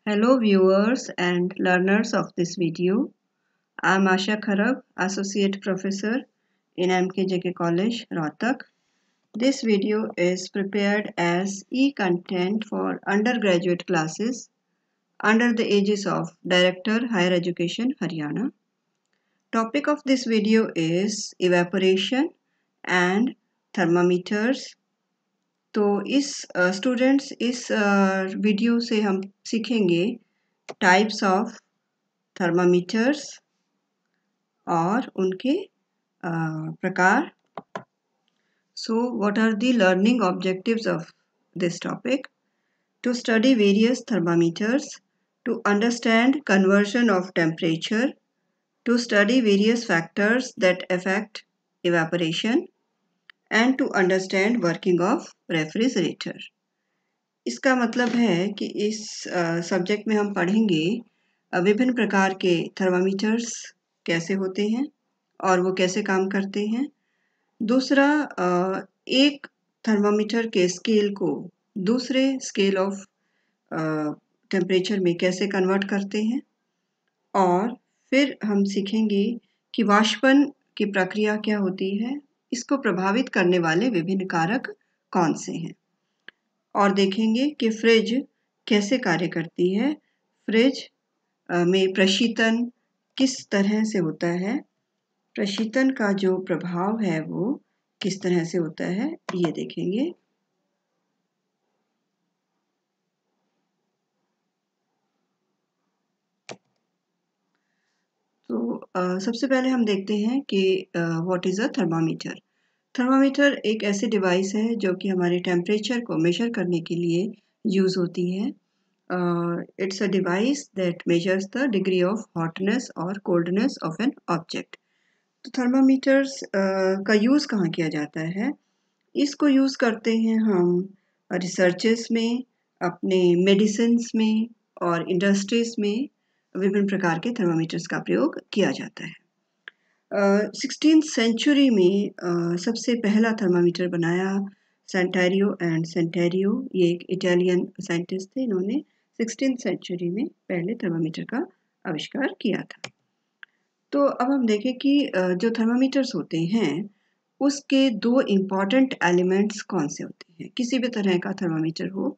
Hello viewers and learners of this video. I am Asha Kharab, Associate Professor in MKJK College, Rohtak. This video is prepared as e-content for undergraduate classes under the aegis of Director Higher Education, Haryana. Topic of this video is evaporation and thermometers. तो इस students इस video से हम सीखेंगे types of thermometers और उनके प्रकार. So what are the learning objectives of this topic? To study various thermometers, to understand conversion of temperature, to study various factors that affect evaporation, and to understand working of refrigerator. इसका मतलब है कि इस subject में हम पढ़ेंगे विभिन्न प्रकार के थर्मामीटर्स कैसे होते हैं और वो कैसे काम करते हैं. दूसरा, एक थर्मामीटर के स्केल को दूसरे स्केल ऑफ टेम्परेचर में कैसे कन्वर्ट करते हैं. और फिर हम सीखेंगे कि वाष्पन की प्रक्रिया क्या होती है, इसको प्रभावित करने वाले विभिन्न कारक कौन से हैं. और देखेंगे कि फ्रिज कैसे कार्य करती है, फ्रिज में प्रशीतन किस तरह से होता है, प्रशीतन का जो प्रभाव है वो किस तरह से होता है, ये देखेंगे. तो सबसे पहले हम देखते हैं कि what is a thermometer. Thermometer एक ऐसी डिवाइस है जो कि हमारे टेम्परेचर को मेजर करने के लिए यूज़ होती है. It's a device that measures the degree of hotness or coldness of an object. तो थर्मामीटर्स का यूज़ कहाँ किया जाता है? इसको यूज़ करते हैं हम रिसर्चेस में, अपने मेडिसिन्स में और इंडस्ट्रीज़ में विभिन्न प्रकार के थर्मामीटर्स का प्रयोग किया जाता है. 16th सेंचुरी में सबसे पहला थर्मामीटर बनाया सेंटेरियो एंड सेंटेरियो. ये एक इटालियन साइंटिस्ट थे. इन्होंने 16th सेंचुरी में पहले थर्मामीटर का आविष्कार किया था. तो अब हम देखें कि जो थर्मामीटर्स होते हैं उसके दो इम्पॉर्टेंट एलिमेंट्स कौन से होते हैं. किसी भी तरह का थर्मामीटर हो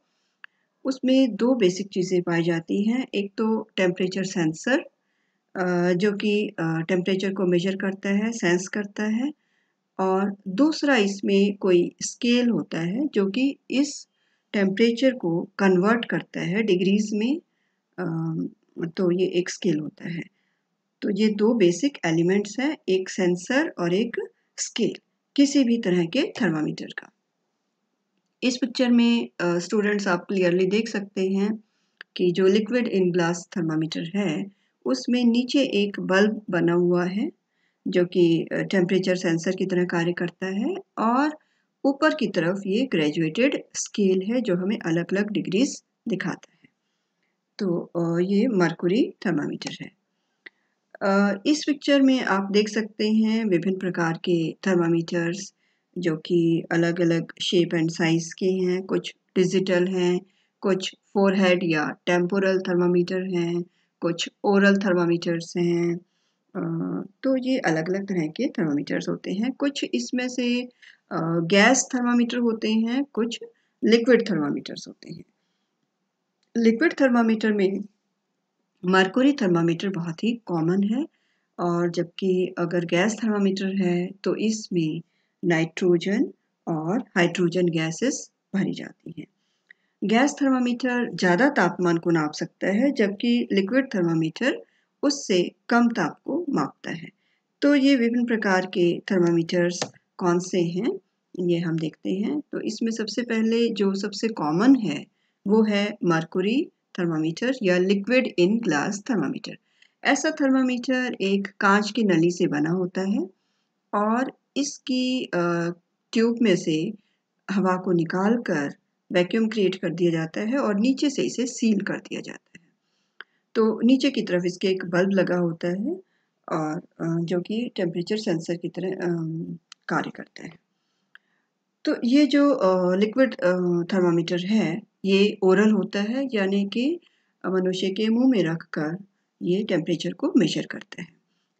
उसमें दो बेसिक चीज़ें पाई जाती हैं. एक तो टेम्परेचर सेंसर जो कि टेम्परेचर को मेजर करता है, सेंस करता है. और दूसरा इसमें कोई स्केल होता है जो कि इस टेम्परेचर को कन्वर्ट करता है डिग्रीज में. तो ये एक स्केल होता है. तो ये दो बेसिक एलिमेंट्स हैं, एक सेंसर और एक स्केल किसी भी तरह के थर्मामीटर का. इस पिक्चर में स्टूडेंट्स आप क्लियरली देख सकते हैं कि जो लिक्विड इन ग्लास थर्मामीटर है उसमें नीचे एक बल्ब बना हुआ है जो कि टेम्परेचर सेंसर की तरह कार्य करता है. और ऊपर की तरफ ये ग्रेजुएटेड स्केल है जो हमें अलग अलग डिग्रीज दिखाता है. तो ये मर्कुरी थर्मामीटर है. इस पिक्चर में आप देख सकते हैं विभिन्न प्रकार के थर्मामीटर्स जो कि अलग अलग शेप एंड साइज के हैं. कुछ डिजिटल हैं, कुछ फोरहेड या टेम्पोरल थर्मामीटर हैं, कुछ ओरल थर्मामीटर्स हैं. तो ये अलग अलग तरह के थर्मामीटर्स होते हैं. कुछ इसमें से गैस थर्मामीटर होते हैं, कुछ लिक्विड थर्मामीटर्स होते हैं. लिक्विड थर्मामीटर में मर्कुरी थर्मामीटर बहुत ही कॉमन है. और जबकि अगर गैस थर्मामीटर है तो इसमें नाइट्रोजन और हाइड्रोजन गैसेस भरी जाती हैं. गैस थर्मामीटर ज़्यादा तापमान को नाप सकता है जबकि लिक्विड थर्मामीटर उससे कम ताप को मापता है. तो ये विभिन्न प्रकार के थर्मामीटर्स कौन से हैं ये हम देखते हैं. तो इसमें सबसे पहले जो सबसे कॉमन है वो है मर्कुरी थर्मामीटर या लिक्विड इन ग्लास थर्मामीटर. ऐसा थर्मामीटर एक कांच की नली से बना होता है और इसकी ट्यूब में से हवा को निकालकर वैक्यूम क्रिएट कर दिया जाता है और नीचे से इसे सील कर दिया जाता है. तो नीचे की तरफ इसके एक बल्ब लगा होता है और जो कि टेम्परेचर सेंसर की तरह कार्य करता है. तो ये जो लिक्विड थर्मामीटर है ये ओरल होता है, यानी कि मनुष्य के मुंह में रखकर ये टेम्परेचर को मेजर करता है।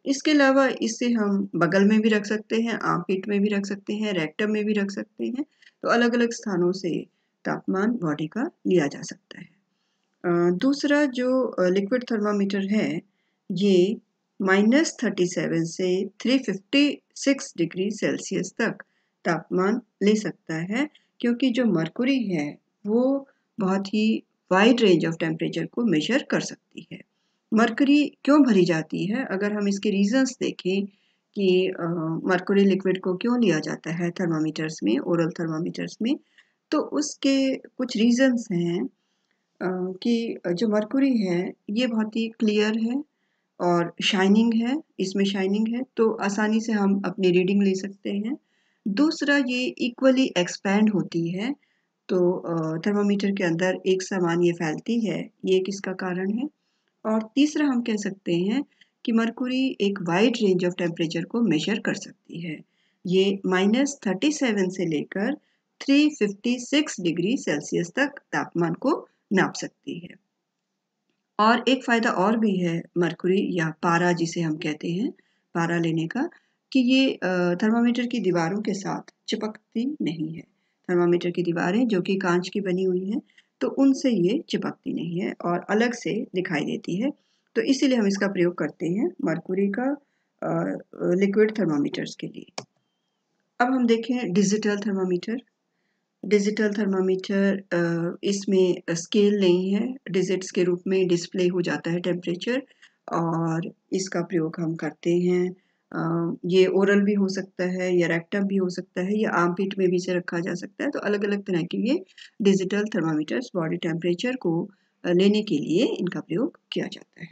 इसके अलावा इसे हम बगल में भी रख सकते हैं, आर्मपिट में भी रख सकते हैं, रेक्टम में भी रख सकते हैं। तो अलग-अलग स्थानों से तापमान बॉडी का लिया जा सकता है। दूसरा जो लिक्विड थर्मामीटर है, ये -37 से 356 डिग्री सेल्सियस तक तापमान ले सकता है, क्योंकि जो मरकुरी है वो बहुत ही वाइड रेंज ऑफ टेम्परेचर को मेजर कर सकती है। मरकरी क्यों भरी जाती है? अगर हम इसके रीजंस देखें कि मरकरी लिक्विड को क्यों लिया जाता है थर्मामीटर्स में, ओरल थर्मामीटर्स में, तो उसके कुछ रीजंस हैं कि जो मरकरी है ये बहुत ही क्लियर है और शाइनिंग है, इसमें शाइनिंग है तो आसानी से हम अपनी रीडिंग ले सकते हैं। दूसरा, ये इक्वली एक्सपैंड होती है, तो थर्मामीटर के अंदर एक समान ये फैलती है, ये किसका कारण है? और तीसरा हम कह सकते हैं कि मरकुरी एक वाइड रेंज ऑफ टेम्परेचर को मेजर कर सकती है। ये -37 से लेकर 356 डिग्री सेल्सियस तक तापमान को नाप सकती है। और एक फ़ायदा और भी है मरकुरी या पारा जिसे हम कहते हैं, पारा लेने का, कि ये थर्मामीटर की दीवारों के साथ चिपकती नहीं है। थर्मामीटर की दीवारें जो कि कांच की बनी हुई हैं, तो उनसे ये चिपकती नहीं है और अलग से दिखाई देती है। तो इसीलिए हम इसका प्रयोग करते हैं मरकुरी का लिक्विड थर्मामीटर्स के लिए। अब हम देखें डिजिटल थर्मामीटर। डिजिटल थर्मामीटर इसमें स्केल नहीं है, डिजिट्स के रूप में डिस्प्ले हो जाता है टेम्परेचर और इसका प्रयोग हम करते हैं। ये ओरल भी हो सकता है या रेक्टम भी हो सकता है या आर्मपिट में भी इसे रखा जा सकता है। तो अलग-अलग तरह के ये डिजिटल थर्मामीटर्स बॉडी टेम्परेचर को लेने के लिए इनका प्रयोग किया जाता है।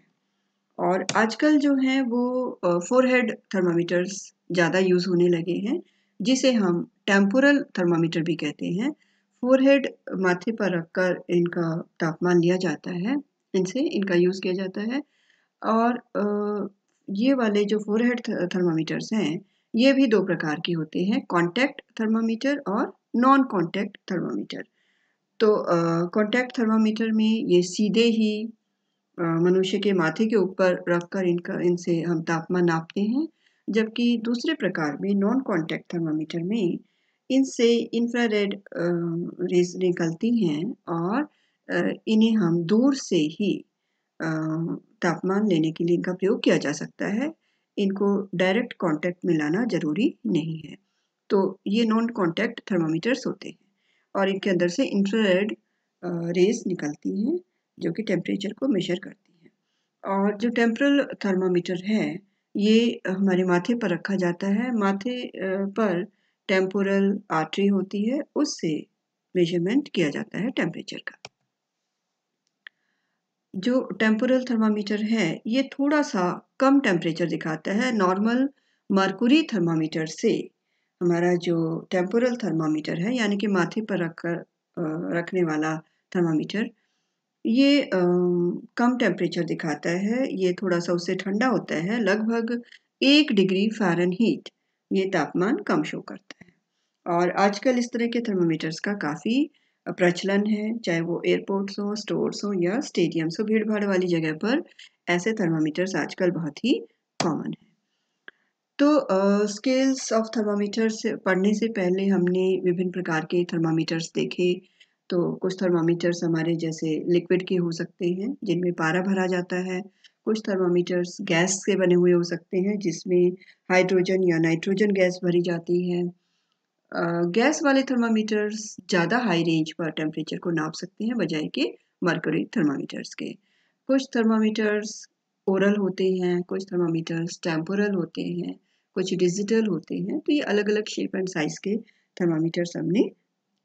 और आजकल जो है वो फोरहेड थर्मामीटर्स ज़्यादा यूज़ होने लगे हैं, जिसे हम टेम्पोरल थर्मामीटर भी कहते हैं। फोरहेड माथे पर रखकर इनका तापमान लिया जाता है, इनसे इनका यूज़ किया जाता है। और ये वाले जो फोरहेड थर्मामीटर्स हैं, ये भी 2 प्रकार के होते हैं, कॉन्टैक्ट थर्मामीटर और नॉन कॉन्टैक्ट थर्मामीटर। तो कॉन्टैक्ट थर्मामीटर में ये सीधे ही मनुष्य के माथे के ऊपर रखकर इनसे हम तापमान नापते हैं, जबकि दूसरे प्रकार में नॉन कॉन्टैक्ट थर्मामीटर में इनसे इंफ्रारेड रेज़ निकलती हैं और इन्हें हम दूर से ही तापमान लेने के लिए इनका प्रयोग किया जा सकता है। इनको डायरेक्ट कॉन्टैक्ट में लाना ज़रूरी नहीं है। तो ये नॉन कॉन्टैक्ट थर्मामीटर्स होते हैं और इनके अंदर से इंफ्रारेड रेज़ निकलती हैं, जो कि टेम्परेचर को मेजर करती हैं। और जो टेम्पोरल थर्मामीटर है, ये हमारे माथे पर रखा जाता है। माथे पर टेम्पोरल आर्टरी होती है, उससे मेजरमेंट किया जाता है टेम्परेचर का। जो टेम्पोरल थर्मामीटर है, ये थोड़ा-सा कम टेम्परेचर दिखाता है नॉर्मल मरकुरी थर्मामीटर से। हमारा जो टेम्पोरल थर्मामीटर है, यानी कि माथे पर रखने वाला थर्मामीटर, ये कम टेम्परेचर दिखाता है, ये थोड़ा-सा उससे ठंडा होता है, लगभग 1 डिग्री फ़ारेनहीट ये तापमान कम शो करता है। और आजकल इस तरह के थर्मामीटर्स का काफ़ी प्रचलन है, चाहे वो एयरपोर्ट्स हों, स्टोर्स हों या स्टेडियम्स हों, भीड़-भाड़ वाली जगह पर ऐसे थर्मामीटर्स आजकल बहुत ही कॉमन है। तो स्केल्स ऑफ थर्मामीटर्स पढ़ने से पहले हमने विभिन्न प्रकार के थर्मामीटर्स देखे। तो कुछ थर्मामीटर्स हमारे जैसे लिक्विड के हो सकते हैं, जिनमें पारा भरा जाता है। कुछ थर्मामीटर्स गैस से बने हुए हो सकते हैं, जिसमें हाइड्रोजन या नाइट्रोजन गैस भरी जाती है। गैस वाले थर्मामीटर्स ज़्यादा हाई रेंज पर टेम्परेचर को नाप सकते हैं, बजाय के मरकरी थर्मामीटर्स के। कुछ थर्मामीटर्स ओरल होते हैं, कुछ थर्मामीटर्स टेम्पोरल होते हैं, कुछ डिजिटल होते हैं। तो ये अलग-अलग शेप एंड साइज़ के थर्मामीटर्स हमने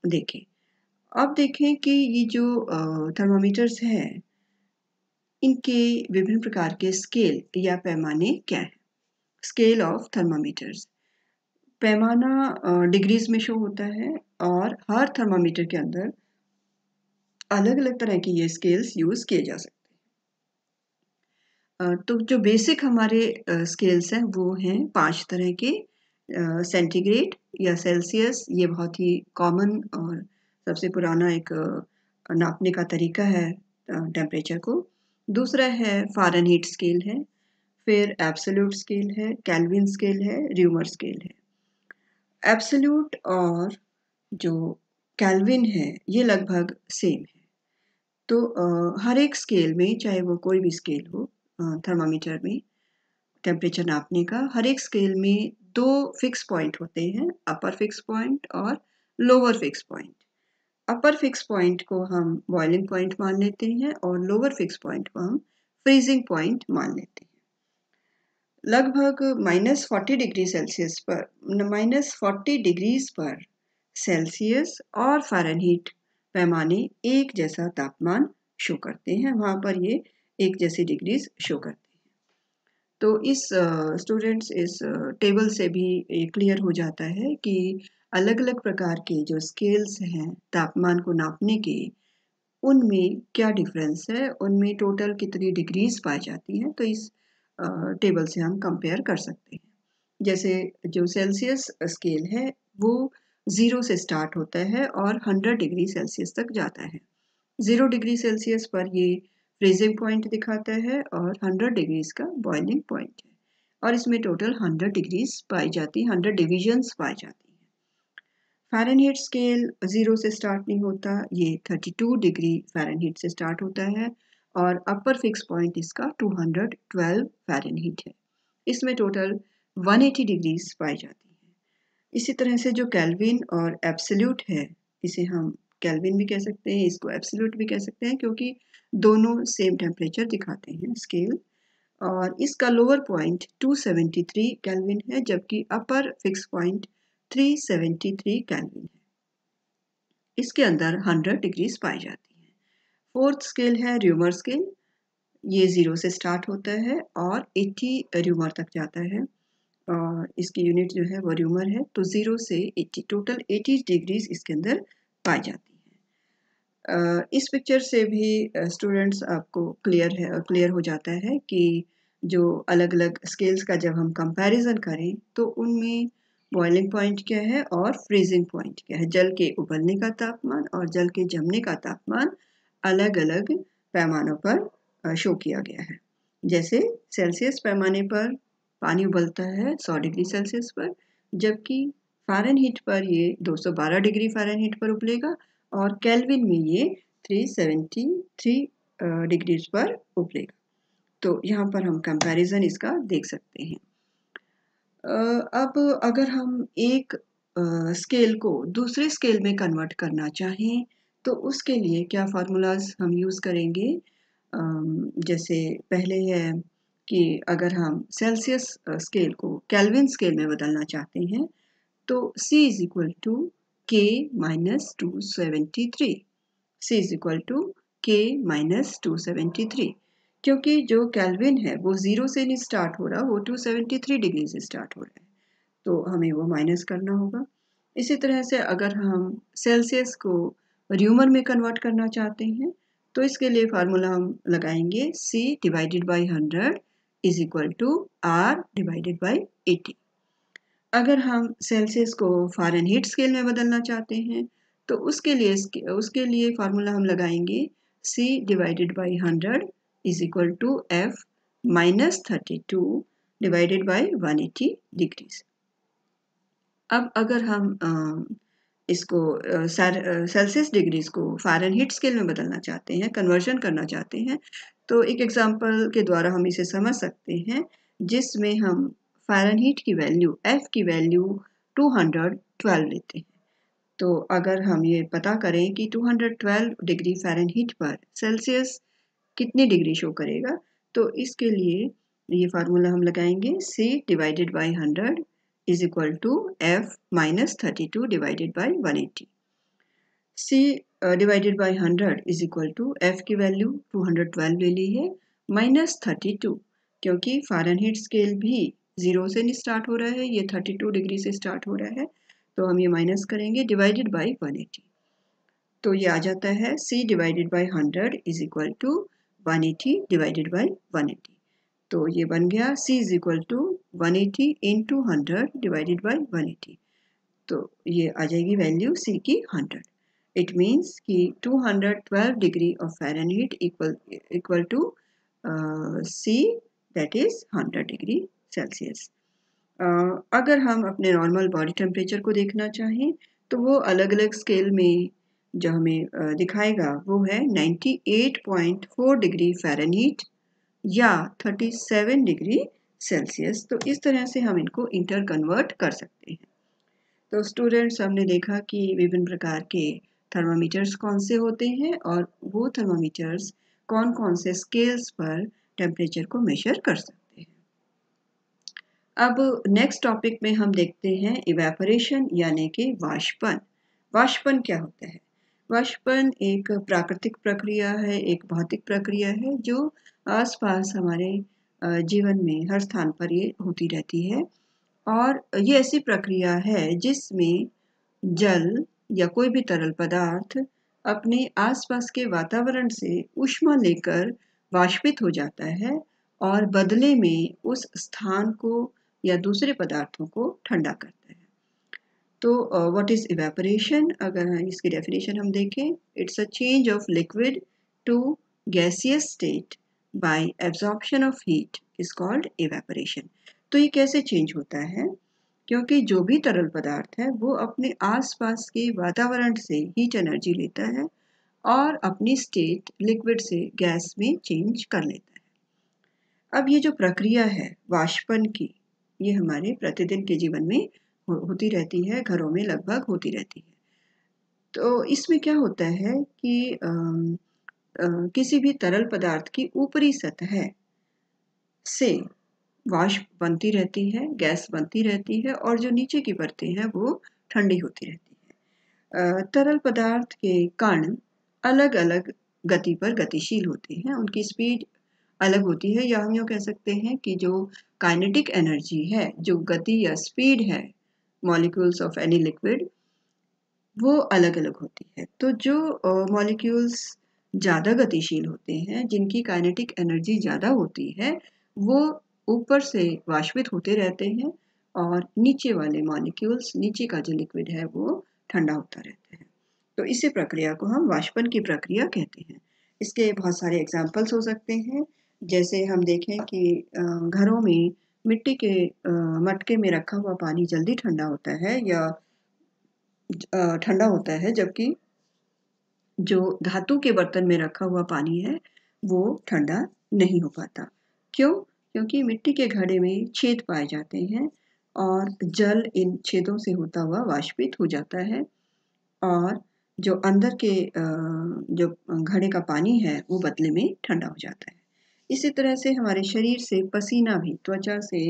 देखे। अब देखें कि ये जो थर्मामीटर्स हैं, इनके विभिन्न प्रकार के स्केल या पैमाने क्या हैं? Scale of thermometers. पैमाना डिग्रीज़ में शो होता है और हर थर्मामीटर के अंदर अलग-अलग तरह के ये स्केल्स यूज़ किए जा सकते हैं। तो जो बेसिक हमारे स्केल्स हैं वो हैं 5 तरह के। सेंटीग्रेड या सेल्सियस, ये बहुत ही कॉमन और सबसे पुराना एक नापने का तरीका है टेम्परेचर को। दूसरा है फ़ारेनहीट स्केल है, फिर एब्सोल्यूट स्केल है, केल्विन स्केल है, र्यूमर स्केल है। एब्सोल्यूट और जो केल्विन है ये लगभग सेम है। तो हर एक स्केल में, चाहे वो कोई भी स्केल हो थर्मामीटर में टेम्परेचर नापने का, हर एक स्केल में 2 फिक्स पॉइंट होते हैं, अपर फिक्स पॉइंट और lower fix point. Upper fix point को हम बॉइलिंग पॉइंट मान लेते हैं और लोअर फिक्स पॉइंट को हम फ्रीजिंग पॉइंट मान लेते हैं। लगभग -40 डिग्री सेल्सियस पर -40 डिग्रीज पर सेल्सियस और फ़ारेनहीट पैमाने एक जैसा तापमान शो करते हैं, वहाँ पर ये एक जैसी डिग्रीज शो करते हैं। तो इस स्टूडेंट्स इस टेबल से भी ये क्लियर हो जाता है कि अलग-अलग प्रकार के जो स्केल्स हैं तापमान को नापने के, उनमें क्या डिफरेंस है, उनमें टोटल कितनी डिग्रीज पाई जाती हैं, तो इस टेबल से हम कंपेयर कर सकते हैं। जैसे जो सेल्सियस स्केल है वो 0 से स्टार्ट होता है और 100 डिग्री सेल्सियस तक जाता है। 0 डिग्री सेल्सियस पर ये फ्रीजिंग पॉइंट दिखाता है और 100 डिग्रीज का बॉइलिंग पॉइंट है, और इसमें टोटल 100 डिग्रीज पाई जाती, 100 डिविजन्स पाई जाती हैं। फ़ारेनहीट स्केल 0 से स्टार्ट नहीं होता, ये 32 डिग्री फ़ारेनहीट से स्टार्ट होता है और अपर फिक्स पॉइंट इसका 212 फ़ारेनहीट है। इसमें टोटल 180 डिग्रीज पाई जाती हैं। इसी तरह से जो केल्विन और एब्सोल्यूट है, इसे हम केल्विन भी कह सकते हैं, इसको एब्सोल्यूट भी कह सकते हैं, क्योंकि दोनों सेम टेम्परेचर दिखाते हैं स्केल। और इसका लोअर पॉइंट 273 केल्विन है, जबकि अपर फिक्स पॉइंट 373 केल्विन है। इसके अंदर 100 डिग्रीज पाई जाती हैं। फोर्थ स्केल है र्यूमर स्केल। ये 0 से स्टार्ट होता है और 80 र्यूमर तक जाता है, और इसकी यूनिट जो है वो र्यूमर है। तो 0 से 80 टोटल 80 डिग्रीज इसके अंदर पाई जाती है। इस पिक्चर से भी स्टूडेंट्स आपको क्लियर हो जाता है कि जो अलग-अलग स्केल्स का जब हम कंपैरिजन करें तो उनमें बॉइलिंग पॉइंट क्या है और फ्रीजिंग पॉइंट क्या है। जल के उबलने का तापमान और जल के जमने का तापमान अलग-अलग पैमानों पर शो किया गया है। जैसे सेल्सियस पैमाने पर पानी उबलता है 100 डिग्री सेल्सियस पर, जबकि फ़ारेनहीट पर ये 212 डिग्री फ़ारेनहीट पर उबलेगा और केल्विन में ये 373 डिग्रीज पर उबलेगा। तो यहाँ पर हम कंपैरिजन इसका देख सकते हैं। अब अगर हम एक स्केल को दूसरे स्केल में कन्वर्ट करना चाहें तो उसके लिए क्या फार्मूलाज हम यूज़ करेंगे। जैसे पहले है कि अगर हम सेल्सियस स्केल को केल्विन स्केल में बदलना चाहते हैं तो C is equal to K minus 273, C is equal to K minus 273, क्योंकि जो केल्विन है वो 0 से नहीं स्टार्ट हो रहा, वो 273 डिग्री से स्टार्ट हो रहा है, तो हमें वो माइनस करना होगा। इसी तरह से अगर हम सेल्सियस को र्यूमर में कन्वर्ट करना चाहते हैं तो इसके लिए फार्मूला हम लगाएंगे C divided by 100 is equal to R divided by 80। अगर हम सेल्सियस को फ़ारेनहीट स्केल में बदलना चाहते हैं तो उसके लिए फार्मूला हम लगाएंगे C divided by 100 is equal to F minus 32 divided by 180 degrees. अब अगर हम इसको सेल्सियस डिग्रीज को फ़ारेनहीट स्केल में बदलना चाहते हैं, कन्वर्जन करना चाहते हैं, तो एक एग्जांपल के द्वारा हम इसे समझ सकते हैं, जिसमें हम फ़ारेनहीट की वैल्यू F की वैल्यू 212 लेते हैं। तो अगर हम ये पता करें कि 212 डिग्री फ़ारेनहीट पर सेल्सियस कितनी डिग्री शो करेगा, तो इसके लिए ये फार्मूला हम लगाएंगे C divided by 100 is equal to F minus 32 divided by 180। C divided by 100 is equal to F की वैल्यू 212 ले ली है माइनस 32, क्योंकि फ़ारेनहीट स्केल भी 0 से नहीं स्टार्ट हो रहा है, ये 32 डिग्री से स्टार्ट हो रहा है, तो हम ये माइनस करेंगे डिवाइडेड बाई 180। तो ये आ जाता है C divided by 100 is equal to 180 divided by 180। तो ये बन गया C is equal to 180 into 100 divided by 180। तो ये आ जाएगी वैल्यू C की 100। इट मीन्स कि 212 degree of Fahrenheit equal to C, that is 100 degree Celsius. अगर हम अपने नॉर्मल बॉडी टेम्परेचर को देखना चाहें तो वो अलग अलग स्केल में जो हमें दिखाएगा वो है 98.4 डिग्री फ़ारेनहीट या 37 डिग्री सेल्सियस। तो इस तरह से हम इनको इंटर कन्वर्ट कर सकते हैं। तो स्टूडेंट्स, हमने देखा कि विभिन्न प्रकार के थर्मामीटर्स कौन से होते हैं और वो थर्मामीटर्स कौन कौन से स्केल्स पर टेम्परेचर को मेजर कर सकते हैं। अब नेक्स्ट टॉपिक में हम देखते हैं इवेपोरेशन यानी कि वाष्पन। वाष्पन क्या होता है? वाष्पन एक प्राकृतिक प्रक्रिया है, एक भौतिक प्रक्रिया है जो आसपास हमारे जीवन में हर स्थान पर ये होती रहती है। और ये ऐसी प्रक्रिया है जिसमें जल या कोई भी तरल पदार्थ अपने आसपास के वातावरण से ऊष्मा लेकर वाष्पित हो जाता है और बदले में उस स्थान को या दूसरे पदार्थों को ठंडा करता है। तो व्हाट इज इवेपोरेशन? अगर इसकी डेफिनेशन हम देखें, it's a change of liquid to gaseous state by absorption of heat is called evaporation. तो ये कैसे चेंज होता है? क्योंकि जो भी तरल पदार्थ है वो अपने आसपास के वातावरण से हीट एनर्जी लेता है और अपनी स्टेट लिक्विड से गैस में चेंज कर लेता है। अब ये जो प्रक्रिया है वाष्पन की, ये हमारे प्रतिदिन के जीवन में होती रहती है, घरों में लगभग होती रहती है। तो इसमें क्या होता है कि किसी भी तरल पदार्थ की ऊपरी सतह से वाष्प बनती रहती है, गैस बनती रहती है और जो नीचे की परतें हैं वो ठंडी होती रहती है। तरल पदार्थ के कण अलग-अलग गति पर गतिशील होते हैं, उनकी स्पीड अलग होती है, या हम यूँ कह सकते हैं कि जो काइनेटिक एनर्जी है, जो गति या स्पीड है मॉलिक्यूल्स ऑफ एनी लिक्विड, वो अलग-अलग होती है। तो जो मॉलिक्यूल्स ज़्यादा गतिशील होते हैं, जिनकी काइनेटिक एनर्जी ज़्यादा होती है, वो ऊपर से वाष्पित होते रहते हैं और नीचे वाले मॉलिक्यूल्स, नीचे का जो लिक्विड है वो ठंडा होता रहता है। तो इसी प्रक्रिया को हम वाष्पन की प्रक्रिया कहते हैं। इसके बहुत सारे एग्जाम्पल्स हो सकते हैं। जैसे हम देखें कि घरों में मिट्टी के मटके में रखा हुआ पानी जल्दी ठंडा होता है या ठंडा होता है, जबकि जो धातु के बर्तन में रखा हुआ पानी है वो ठंडा नहीं हो पाता। क्यों? क्योंकि मिट्टी के घड़े में छेद पाए जाते हैं और जल इन छेदों से होता हुआ वाष्पित हो जाता है और जो अंदर के जो घड़े का पानी है वो बदले में ठंडा हो जाता है। इसी तरह से हमारे शरीर से पसीना भी त्वचा से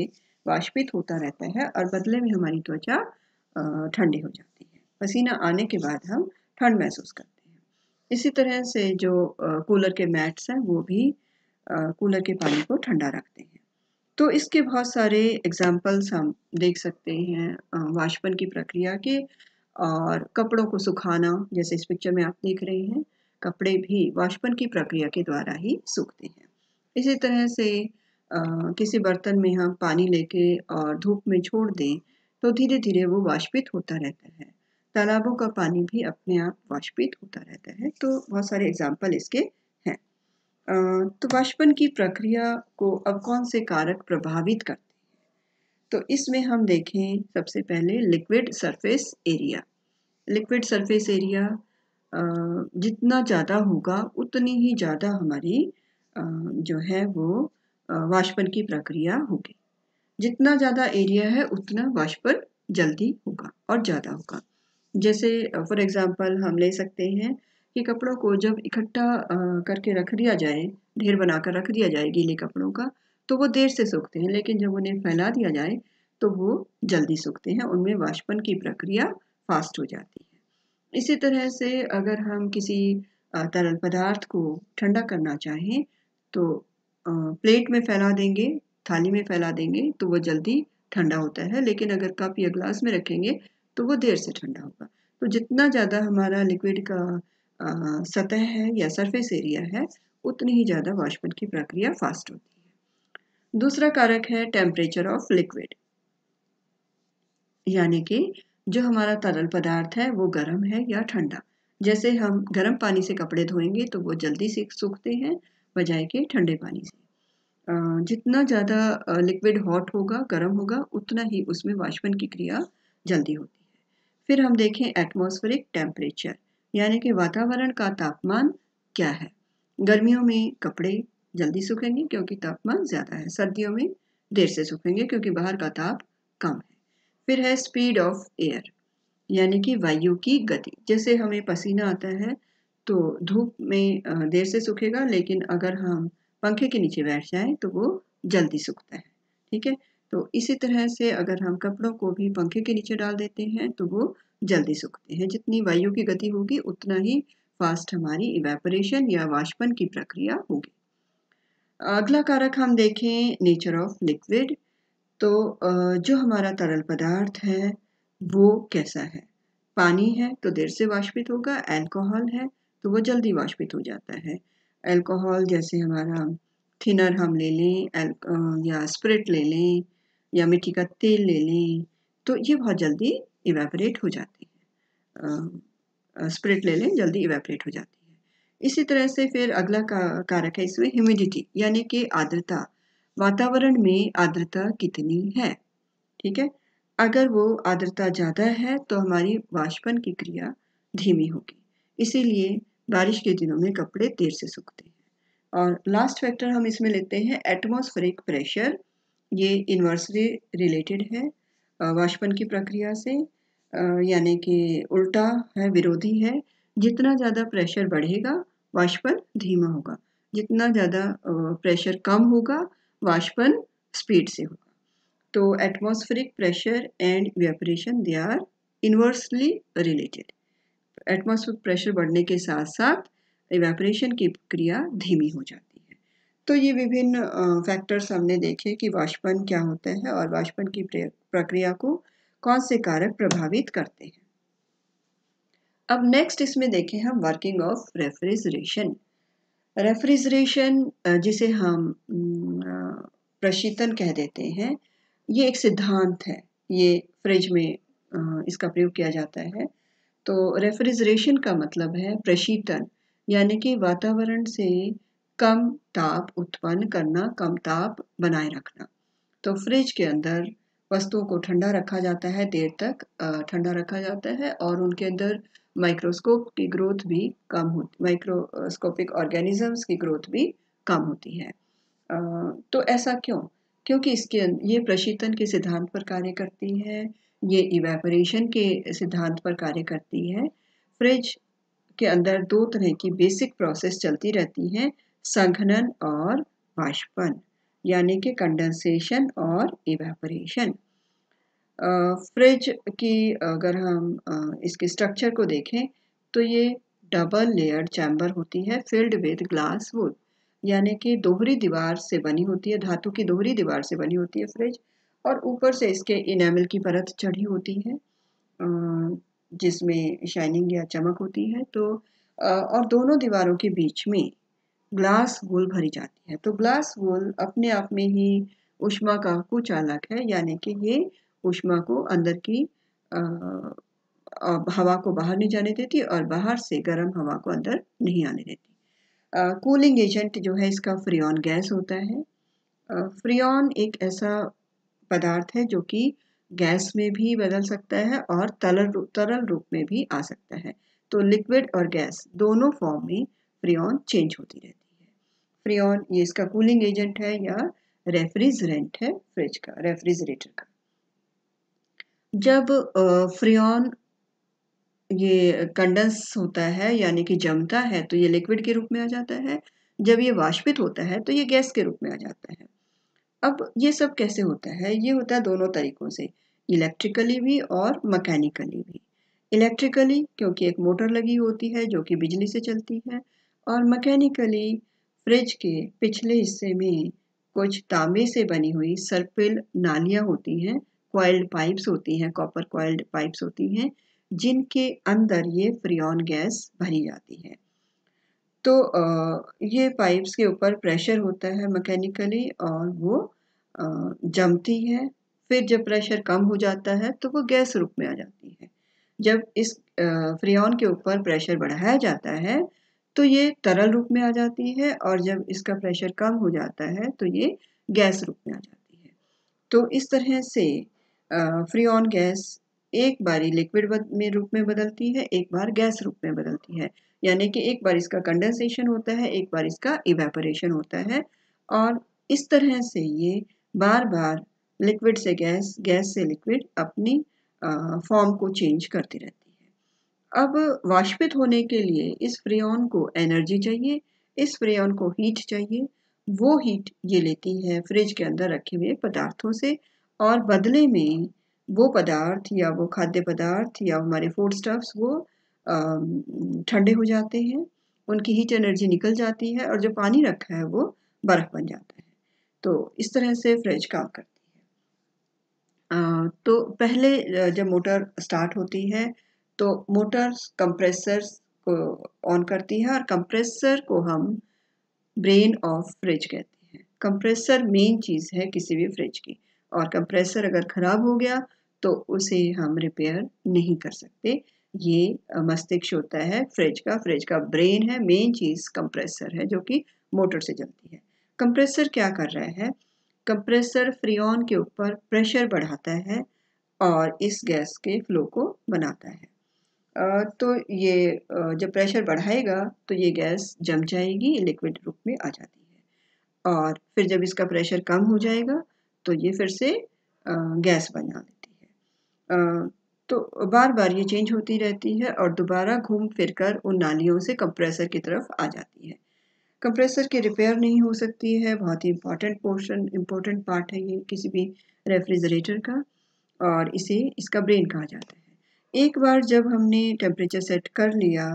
वाष्पित होता रहता है और बदले में हमारी त्वचा ठंडी हो जाती है। पसीना आने के बाद हम ठंड महसूस करते हैं। इसी तरह से जो कूलर के मैट्स हैं वो भी कूलर के पानी को ठंडा रखते हैं। तो इसके बहुत सारे एग्जाम्पल्स हम देख सकते हैं वाष्पन की प्रक्रिया के। और कपड़ों को सुखाना, जैसे इस पिक्चर में आप देख रहे हैं, कपड़े भी वाष्पन की प्रक्रिया के द्वारा ही सूखते हैं। इसी तरह से किसी बर्तन में हम पानी लेके और धूप में छोड़ दें तो धीरे धीरे वो वाष्पित होता रहता है। तालाबों का पानी भी अपने आप वाष्पित होता रहता है। तो बहुत सारे एग्जाम्पल इसके हैं। तो वाष्पन की प्रक्रिया को अब कौन से कारक प्रभावित करते हैं? तो इसमें हम देखें सबसे पहले liquid surface area. Liquid surface area जितना ज़्यादा होगा उतनी ही ज़्यादा हमारी जो है वो वाष्पन की प्रक्रिया होगी। जितना ज़्यादा एरिया है उतना वाष्पन जल्दी होगा और ज़्यादा होगा। जैसे फॉर एग्जांपल हम ले सकते हैं कि कपड़ों को जब इकट्ठा करके रख दिया जाए, ढेर बनाकर रख दिया जाए गीले कपड़ों का, तो वो देर से सूखते हैं, लेकिन जब उन्हें फैला दिया जाए तो वो जल्दी सूखते हैं, उनमें वाष्पन की प्रक्रिया फास्ट हो जाती है। इसी तरह से अगर हम किसी तरल पदार्थ को ठंडा करना चाहें तो प्लेट में फैला देंगे, थाली में फैला देंगे तो वो जल्दी ठंडा होता है, लेकिन अगर कप या ग्लास में रखेंगे तो वो देर से ठंडा होगा। तो जितना ज़्यादा हमारा लिक्विड का सतह है या सरफेस एरिया है, उतनी ही ज़्यादा वाष्पन की प्रक्रिया फास्ट होती है। दूसरा कारक है टेम्परेचर ऑफ लिक्विड, यानी कि जो हमारा तरल पदार्थ है वो गर्म है या ठंडा। जैसे हम गर्म पानी से कपड़े धोएंगे तो वो जल्दी से सूखते हैं बजाय के ठंडे पानी से। जितना ज़्यादा लिक्विड हॉट होगा, गर्म होगा, उतना ही उसमें वाष्पन की क्रिया जल्दी होती है। फिर हम देखें एटमॉस्फेरिक टेम्परेचर, यानी कि वातावरण का तापमान क्या है। गर्मियों में कपड़े जल्दी सूखेंगे क्योंकि तापमान ज़्यादा है, सर्दियों में देर से सूखेंगे क्योंकि बाहर का ताप कम है। फिर है स्पीड ऑफ एयर, यानी कि वायु की गति। जैसे हमें पसीना आता है तो धूप में देर से सूखेगा, लेकिन अगर हम पंखे के नीचे बैठ जाएं तो वो जल्दी सूखता है। ठीक है, तो इसी तरह से अगर हम कपड़ों को भी पंखे के नीचे डाल देते हैं तो वो जल्दी सूखते हैं। जितनी वायु की गति होगी उतना ही फास्ट हमारी इवेपोरेशन या वाष्पन की प्रक्रिया होगी। अगला कारक हम देखें नेचर ऑफ लिक्विड। तो जो हमारा तरल पदार्थ है वो कैसा है। पानी है तो देर से वाष्पित होगा, अल्कोहल है तो वो जल्दी वाष्पित हो जाता है। अल्कोहल जैसे हमारा थिनर हम ले लें, या स्पिरिट ले लें, या मिट्टी का तेल ले लें, तो ये बहुत जल्दी इवेपोरेट हो जाती है। स्पिरिट ले लें, जल्दी इवेपोरेट हो जाती है। इसी तरह से फिर अगला कारक है इसमें ह्यूमिडिटी, यानी कि आर्द्रता। वातावरण में आर्द्रता कितनी है। ठीक है, अगर वो आर्द्रता ज़्यादा है तो हमारी वाष्पन की क्रिया धीमी होगी, इसीलिए बारिश के दिनों में कपड़े देर से सूखते हैं। और लास्ट फैक्टर हम इसमें लेते हैं एटमॉस्फेरिक प्रेशर। ये इन्वर्सली रिलेटेड है वाष्पन की प्रक्रिया से, यानी कि उल्टा है, विरोधी है। जितना ज़्यादा प्रेशर बढ़ेगा वाष्पन धीमा होगा, जितना ज़्यादा प्रेशर कम होगा वाष्पन स्पीड से होगा। तो atmospheric pressure and evaporation they are inversely related. Atmospheric pressure बढ़ने के साथ साथ इवेपोरेशन की प्रक्रिया धीमी हो जाती है। तो ये विभिन्न फैक्टर्स हमने देखे कि वाष्पन क्या होता है और वाष्पन की प्रक्रिया को कौन से कारक प्रभावित करते हैं। अब नेक्स्ट इसमें देखें हम वर्किंग ऑफ रेफ्रिजरेशन। रेफ्रिजरेशन जिसे हम प्रशीतन कह देते हैं, ये एक सिद्धांत है। ये फ्रिज में इसका प्रयोग किया जाता है। तो रेफ्रिजरेशन का मतलब है प्रशीतन, यानी कि वातावरण से कम ताप उत्पन्न करना, कम ताप बनाए रखना। तो फ्रिज के अंदर वस्तुओं को ठंडा रखा जाता है, देर तक ठंडा रखा जाता है, और उनके अंदर माइक्रोस्कोप की ग्रोथ भी कम होती, माइक्रोस्कोपिक ऑर्गेनिजम्स की ग्रोथ भी कम होती है। तो ऐसा क्यों? क्योंकि ये प्रशीतन के सिद्धांत पर कार्य करती है, ये इवेपोरेशन के सिद्धांत पर कार्य करती है। फ्रिज के अंदर दो तरह की बेसिक प्रोसेस चलती रहती हैं, संघनन और वाष्पन, यानी कि कंडेंसेशन और इवेपोरेशन। फ्रिज की अगर हम इसके स्ट्रक्चर को देखें तो ये डबल लेयर्ड चैम्बर होती है फिल्ड विद ग्लास वुड, यानी कि दोहरी दीवार से बनी होती है, धातु की दोहरी दीवार से बनी होती है फ्रिज, और ऊपर से इसके इनेमल की परत चढ़ी होती है जिसमें शाइनिंग या चमक होती है। तो और दोनों दीवारों के बीच में ग्लास वूल भरी जाती है। तो ग्लास वूल अपने आप में ही ऊष्मा का कुचालक है, यानी कि ये ऊष्मा को अंदर की हवा को बाहर नहीं जाने देती और बाहर से गर्म हवा को अंदर नहीं आने देती। कूलिंग एजेंट जो है इसका फ्रियॉन गैस होता है। फ्रियॉन एक ऐसा पदार्थ है जो कि गैस में भी बदल सकता है और तरल रूप में भी आ सकता है। तो लिक्विड और गैस दोनों फॉर्म में फ्रियॉन चेंज होती रहती है। फ्रियॉन ये इसका कूलिंग एजेंट है या रेफ्रिजरेंट है फ्रिज का, रेफ्रिजरेटर का। जब फ्रियॉन ये कंडेंस होता है यानी कि जमता है तो ये लिक्विड के रूप में आ जाता है। जब ये वाष्पित होता है तो ये गैस के रूप में आ जाता है। अब ये सब कैसे होता है? ये होता है दोनों तरीकों से, इलेक्ट्रिकली भी और मैकेनिकली भी। इलेक्ट्रिकली क्योंकि एक मोटर लगी होती है जो कि बिजली से चलती है, और मैकेनिकली फ्रिज के पिछले हिस्से में कुछ तांबे से बनी हुई सर्पिल नालियाँ होती हैं, कॉइल्ड पाइप्स होती हैं, कॉपर कॉइल्ड पाइप्स होती हैं, जिनके अंदर ये फ्रियॉन गैस भरी जाती है। तो ये पाइप्स के ऊपर प्रेशर होता है मैकेनिकली और वो जमती है। फिर जब प्रेशर कम हो जाता है तो वो गैस रूप में आ जाती है। जब इस फ्रेऑन के ऊपर प्रेशर बढ़ाया जाता है तो ये तरल रूप में आ जाती है, और जब इसका प्रेशर कम हो जाता है तो ये गैस रूप में आ जाती है। तो इस तरह से फ्रेऑन गैस एक बारी लिक्विड में रूप में बदलती है, एक बार गैस रूप में बदलती है। यानी कि एक बार इसका कंडेंसेशन होता है, एक बार इसका इवेपोरेशन होता है, और इस तरह से ये बार बार लिक्विड से गैस, गैस से लिक्विड अपनी फॉर्म को चेंज करती रहती है। अब वाष्पित होने के लिए इस फ्रेऑन को एनर्जी चाहिए, इस फ्रेऑन को हीट चाहिए। वो हीट ये लेती है फ्रिज के अंदर रखे हुए पदार्थों से, और बदले में वो पदार्थ या वो खाद्य पदार्थ या हमारे फूड स्टफ्स वो ठंडे हो जाते हैं, उनकी हीट एनर्जी निकल जाती है, और जो पानी रखा है वो बर्फ बन जाता है। तो इस तरह से फ्रिज काम करती है। तो पहले जब मोटर स्टार्ट होती है तो मोटर कंप्रेसर्स को ऑन करती है, और कंप्रेसर को हम ब्रेन ऑफ फ्रिज कहते हैं। कंप्रेसर मेन चीज़ है किसी भी फ्रिज की, और कंप्रेसर अगर ख़राब हो गया तो उसे हम रिपेयर नहीं कर सकते। ये मस्तिष्क होता है फ्रिज का ब्रेन है, मेन चीज़ कंप्रेसर है जो कि मोटर से चलती है। कंप्रेसर क्या कर रहा है? कंप्रेसर फ्रेऑन के ऊपर प्रेशर बढ़ाता है और इस गैस के फ्लो को बनाता है। तो ये जब प्रेशर बढ़ाएगा तो ये गैस जम जाएगी, लिक्विड रूप में आ जाती है, और फिर जब इसका प्रेशर कम हो जाएगा तो ये फिर से गैस बना देती है। तो बार-बार ये चेंज होती रहती है और दोबारा घूम फिर कर उन नालियों से कंप्रेसर की तरफ आ जाती है। कंप्रेसर की रिपेयर नहीं हो सकती है, बहुत ही इम्पोर्टेंट पार्ट है ये किसी भी रेफ्रिजरेटर का, और इसे इसका ब्रेन कहा जाता है। एक बार जब हमने टेम्परेचर सेट कर लिया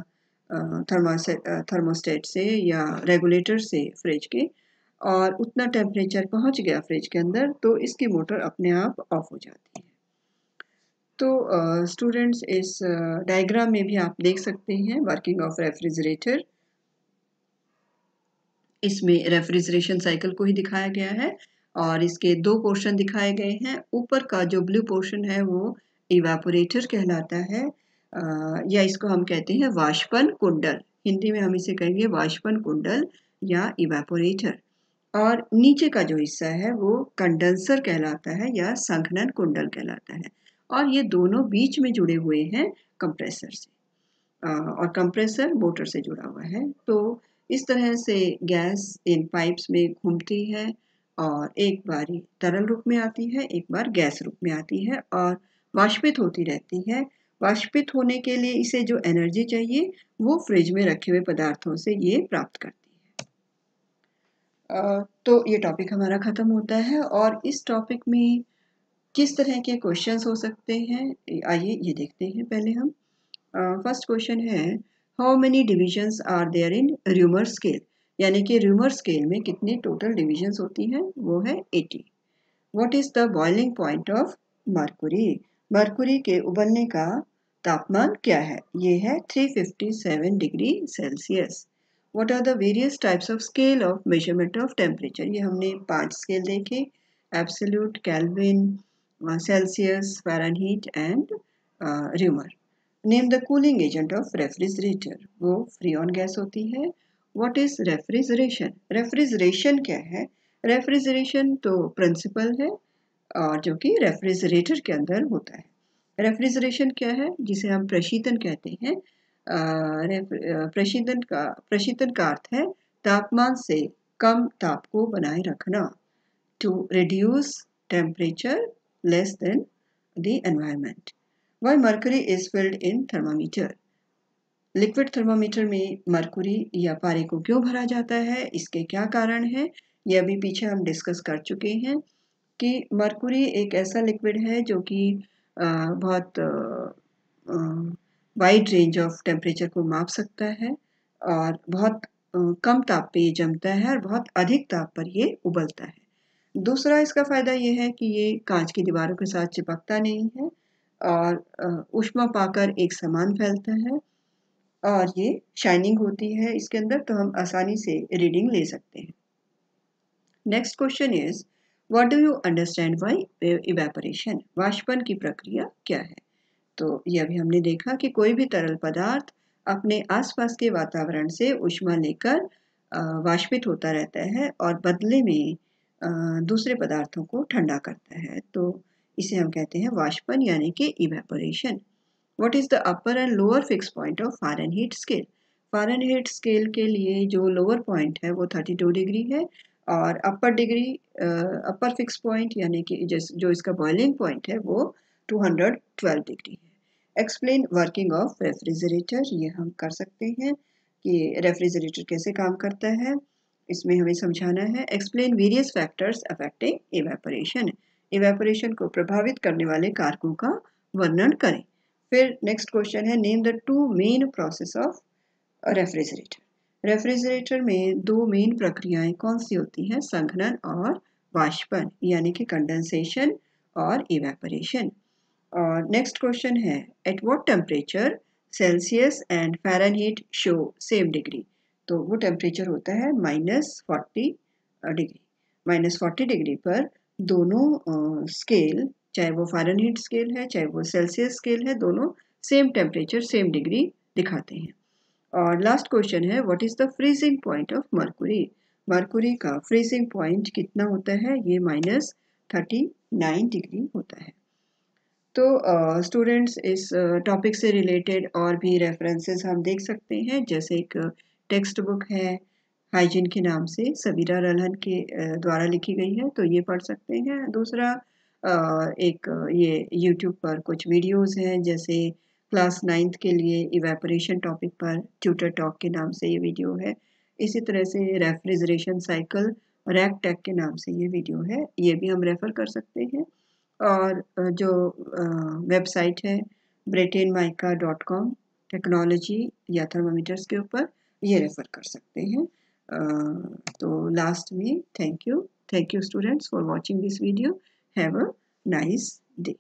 थर्मोस्टेट से या रेगुलेटर से फ्रिज के, और उतना टेम्परेचर पहुंच गया फ्रिज के अंदर, तो इसकी मोटर अपने आप ऑफ हो जाती है। तो स्टूडेंट्स इस डायग्राम में भी आप देख सकते हैं वर्किंग ऑफ रेफ्रिजरेटर। इसमें रेफ्रिजरेशन साइकिल को ही दिखाया गया है, और इसके दो पोर्शन दिखाए गए हैं। ऊपर का जो ब्लू पोर्शन है वो इवापोरेटर कहलाता है, या इसको हम कहते हैं वाष्पन कुंडल। हिंदी में हम इसे कहेंगे वाष्पन कुंडल या इवापोरेटर। और नीचे का जो हिस्सा है वो कंडेंसर कहलाता है या संघनन कुंडल कहलाता है, और ये दोनों बीच में जुड़े हुए हैं कंप्रेसर से, और कंप्रेसर मोटर से जुड़ा हुआ है। तो इस तरह से गैस इन पाइप्स में घूमती है, और एक बारी तरल रूप में आती है, एक बार गैस रूप में आती है, और वाष्पित होती रहती है। वाष्पित होने के लिए इसे जो एनर्जी चाहिए वो फ्रिज में रखे हुए पदार्थों से ये प्राप्त करती है। तो ये टॉपिक हमारा ख़त्म होता है, और इस टॉपिक में किस तरह के क्वेश्चंस हो सकते हैं, आइए ये देखते हैं पहले हम। फर्स्ट क्वेश्चन है, how many divisions are there in Reaumur scale? यानी कि र्यूमर स्केल में कितनी टोटल डिविजन्स होती हैं? वो है 80। What is the boiling point of mercury? Mercury के उबलने का तापमान क्या है? ये है 357 degree Celsius. What are the various types of scale of measurement of temperature? ये हमने 5 स्केल देखे, absolute, Kelvin, Celsius, Fahrenheit and Reaumur. Name the cooling agent of refrigerator? वो फ्रीऑन गैस होती है। What is refrigeration? रेफ्रिजरेशन क्या है? Refrigeration तो principal है, और जो कि रेफ्रिजरेटर के अंदर होता है। रेफ्रिजरेशन क्या है? जिसे हम प्रशीतन कहते हैं। प्रशीतन का अर्थ है तापमान से कम ताप को बनाए रखना, to reduce temperature less than the environment. Why mercury is filled in thermometer? Liquid thermometer में मरकुरी या पारे को क्यों भरा जाता है, इसके क्या कारण है, ये अभी पीछे हम डिस्कस कर चुके हैं कि मरकुरी एक ऐसा लिक्विड है जो कि बहुत वाइड रेंज ऑफ टेम्परेचर को माप सकता है, और बहुत कम ताप पे ये जमता है और बहुत अधिक ताप पर ये उबलता है। दूसरा इसका फ़ायदा ये है कि ये कांच की दीवारों के साथ चिपकता नहीं है, और ऊष्मा पाकर एक समान फैलता है, और ये शाइनिंग होती है इसके अंदर, तो हम आसानी से रीडिंग ले सकते हैं। Next question is, what do you understand by evaporation? वाष्पन की प्रक्रिया क्या है? तो ये अभी हमने देखा कि कोई भी तरल पदार्थ अपने आसपास के वातावरण से ऊष्मा लेकर वाष्पित होता रहता है और बदले में दूसरे पदार्थों को ठंडा करता है। तो इसे हम कहते हैं वाष्पन यानी कि evaporation. What is the upper and lower fix point of Fahrenheit scale? Fahrenheit scale के लिए जो लोअर पॉइंट है वो 32 डिग्री है और अपर फिक्स पॉइंट यानी कि जो इसका बॉइलिंग पॉइंट है वो 212 डिग्री है। एक्सप्लेन वर्किंग ऑफ रेफ्रिजरेटर, ये हम कर सकते हैं कि रेफ्रिजरेटर कैसे काम करता है, इसमें हमें समझाना है। Explain various factors affecting evaporation, evaporation को प्रभावित करने वाले कारकों का वर्णन करें। फिर नेक्स्ट क्वेश्चन है name the two main process of refrigerator. Refrigerator में दो मेन प्रक्रियाएं कौन सी होती हैं? संघनन और वाष्पन यानी कि कंडेंसेशन और इवेपोरेशन। और नेक्स्ट क्वेश्चन है at what temperature Celsius and Fahrenheit show same degree? तो वो टेम्परेचर होता है -40 डिग्री। -40 डिग्री पर दोनों स्केल, चाहे वो फ़ारेनहीट स्केल है चाहे वो सेल्सियस स्केल है, दोनों सेम टेम्परेचर सेम डिग्री दिखाते हैं। और लास्ट क्वेश्चन है what is the freezing point of mercury? Mercury का फ्रीजिंग पॉइंट कितना होता है? ये -39 डिग्री होता है। तो स्टूडेंट्स इस टॉपिक से रिलेटेड और भी रेफरेंसेस हम देख सकते हैं, जैसे एक टेक्स्ट बुक है हाइजीन के नाम से, सबीरा रलहन के द्वारा लिखी गई है, तो ये पढ़ सकते हैं। दूसरा ये यूट्यूब पर कुछ वीडियोस हैं, जैसे क्लास 9th के लिए इवेपोरेशन टॉपिक पर ट्यूटर टॉक के नाम से ये वीडियो है। इसी तरह से रेफ्रिजरेशन साइकिल रैक टेक के नाम से ये वीडियो है, ये भी हम रेफ़र कर सकते हैं। और जो वेबसाइट है brainmica.com टेक्नोलॉजी या थर्मामीटर्स के ऊपर, ये रेफ़र कर सकते हैं। तो लास्ट में thank you students for watching this video. Have a nice day.